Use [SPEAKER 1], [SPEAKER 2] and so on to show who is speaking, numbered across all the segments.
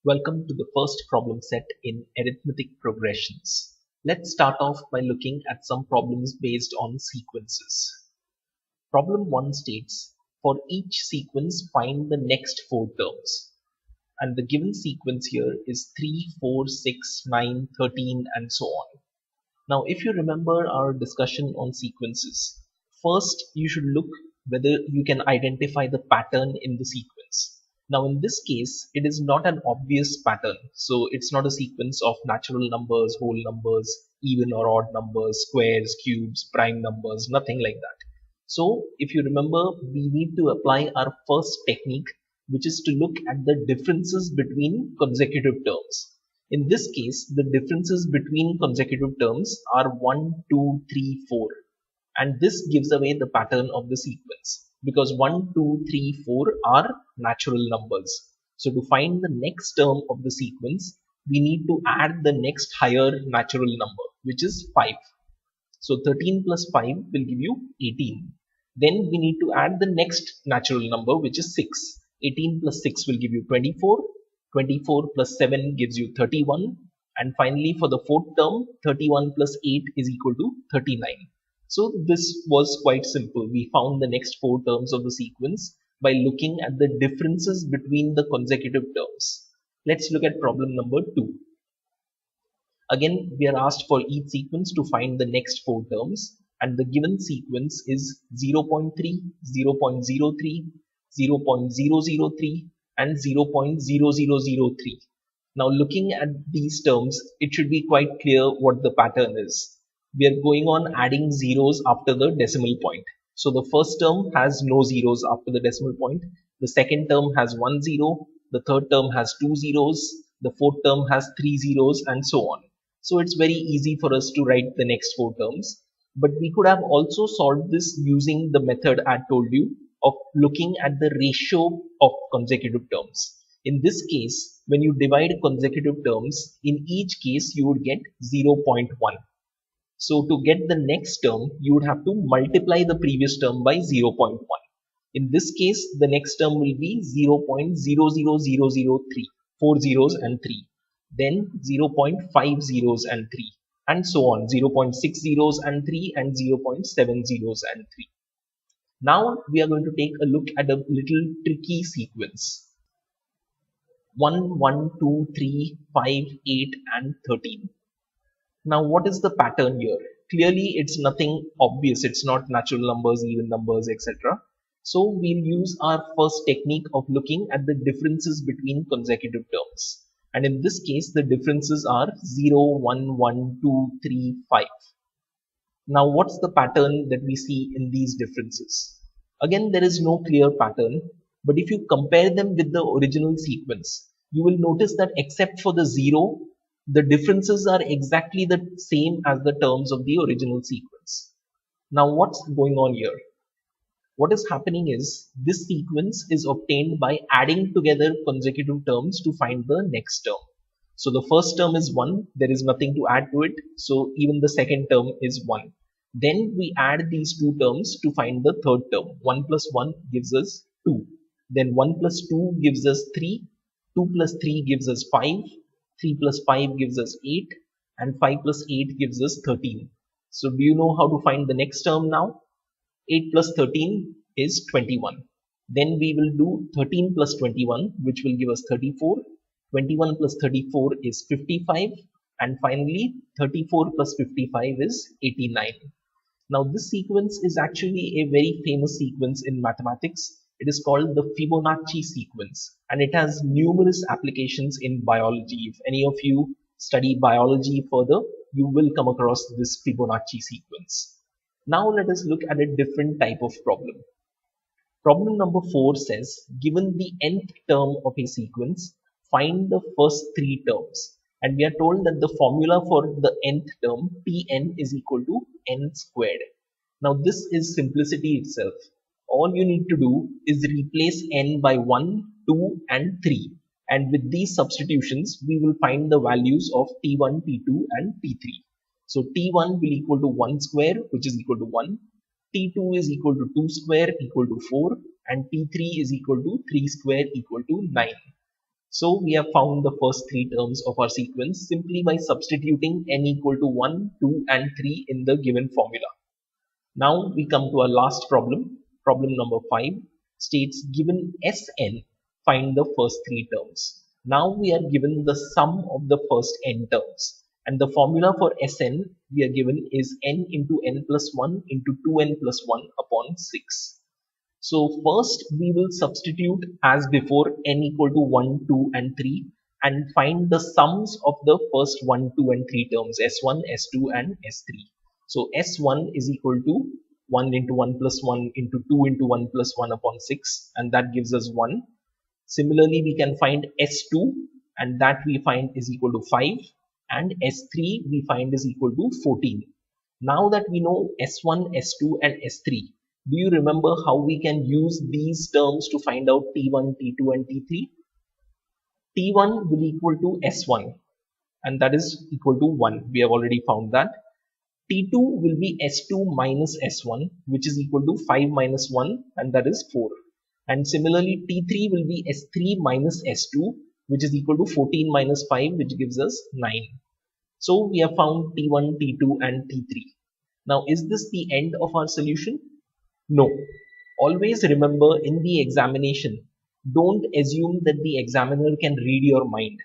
[SPEAKER 1] Welcome to the first problem set in arithmetic progressions. Let's start off by looking at some problems based on sequences. Problem 1 states, for each sequence find the next 4 terms. And the given sequence here is 3, 4, 6, 9, 13 and so on. Now if you remember our discussion on sequences, first you should look whether you can identify the pattern in the sequence. Now in this case, it is not an obvious pattern. So it's not a sequence of natural numbers, whole numbers, even or odd numbers, squares, cubes, prime numbers, nothing like that. So if you remember, we need to apply our first technique, which is to look at the differences between consecutive terms. In this case, the differences between consecutive terms are 1, 2, 3, 4. And this gives away the pattern of the sequence because 1, 2, 3, 4 are natural numbers. So to find the next term of the sequence, we need to add the next higher natural number, which is 5. So 13 plus 5 will give you 18. Then we need to add the next natural number, which is 6. 18 plus 6 will give you 24. 24 plus 7 gives you 31. And finally, for the fourth term, 31 plus 8 is equal to 39. So this was quite simple. We found the next 4 terms of the sequence by looking at the differences between the consecutive terms. Let's look at problem number 2. Again, we are asked for each sequence to find the next 4 terms, and the given sequence is 0.3, 0.03, 0.003 and 0.0003. Now looking at these terms, it should be quite clear what the pattern is. We are going on adding zeros after the decimal point. So the first term has no zeros after the decimal point. The second term has 1 0. The third term has 2 zeros. The fourth term has 3 zeros and so on. So it's very easy for us to write the next 4 terms. But we could have also solved this using the method I told you of looking at the ratio of consecutive terms. In this case, when you divide consecutive terms, in each case you would get 0.1. So to get the next term, you would have to multiply the previous term by 0.1. In this case, the next term will be 0.00003, 4 zeros and 3. Then 0.5 zeros and 3. And so on, 0.6 zeros and 3 and 0.7 zeros and 3. Now we are going to take a look at a little tricky sequence. 1, 1, 2, 3, 5, 8 and 13. Now what is the pattern here? Clearly it's nothing obvious. It's not natural numbers, even numbers, etc. So we'll use our first technique of looking at the differences between consecutive terms. And in this case, the differences are 0, 1, 1, 2, 3, 5. Now what's the pattern that we see in these differences? Again, there is no clear pattern, but if you compare them with the original sequence, you will notice that except for the 0, the differences are exactly the same as the terms of the original sequence. Now what's going on here? What is happening is this sequence is obtained by adding together consecutive terms to find the next term. So the first term is 1, there is nothing to add to it, so even the second term is 1. Then we add these 2 terms to find the third term. 1 plus 1 gives us 2. Then 1 plus 2 gives us 3, 2 plus 3 gives us 5, 3 plus 5 gives us 8, and 5 plus 8 gives us 13. So do you know how to find the next term now? 8 plus 13 is 21. Then we will do 13 plus 21, which will give us 34. 21 plus 34 is 55. And finally, 34 plus 55 is 89. Now this sequence is actually a very famous sequence in mathematics. It is called the Fibonacci sequence, and it has numerous applications in biology. If any of you study biology further, you will come across this Fibonacci sequence. Now let us look at a different type of problem. Problem number 4 says, given the nth term of a sequence, find the first 3 terms. And we are told that the formula for the nth term, Tn, is equal to n squared. Now this is simplicity itself. All you need to do is replace n by 1, 2 and 3. And with these substitutions, we will find the values of T1, T2 and T3. So T1 will equal to 1 square, which is equal to 1. T2 is equal to 2 square equal to 4. And T3 is equal to 3 square equal to 9. So we have found the first three terms of our sequence simply by substituting n equal to 1, 2 and 3 in the given formula. Now we come to our last problem. Problem number 5 states given Sn, find the first three terms. Now we are given the sum of the first n terms, and the formula for Sn we are given is n into n plus 1 into 2n plus 1 upon 6. So first we will substitute as before n equal to 1, 2 and 3 and find the sums of the first 1, 2 and 3 terms S1, S2 and S3. So S1 is equal to 1 into 1 plus 1 into 2 into 1 plus 1 upon 6, and that gives us 1. Similarly, we can find S2, and that we find is equal to 5, and S3 we find is equal to 14. Now that we know S1, S2 and S3, do you remember how we can use these terms to find out T1, T2 and T3? T1 will equal to S1, and that is equal to 1. We have already found that. T2 will be S2 minus S1, which is equal to 5 minus 1, and that is 4. And similarly, T3 will be S3 minus S2, which is equal to 14 minus 5, which gives us 9. So we have found T1, T2 and T3. Now, is this the end of our solution? No. Always remember in the examination, don't assume that the examiner can read your mind.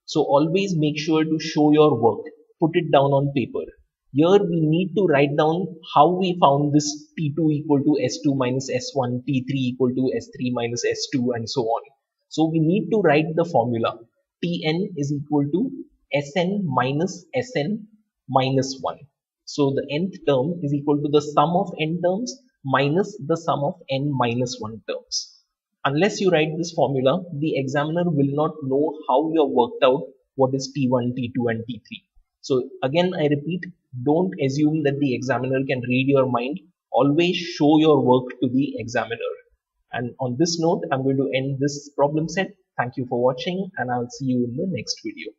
[SPEAKER 1] So always make sure to show your work, put it down on paper. Here we need to write down how we found this T2 equal to S2 minus S1, T3 equal to S3 minus S2 and so on. So we need to write the formula. Tn is equal to Sn minus Sn minus 1. So the nth term is equal to the sum of n terms minus the sum of n minus 1 terms. Unless you write this formula, the examiner will not know how you have worked out what is T1, T2 and T3. So again, I repeat, don't assume that the examiner can read your mind. Always show your work to the examiner. And on this note, I'm going to end this problem set. Thank you for watching, and I'll see you in the next video.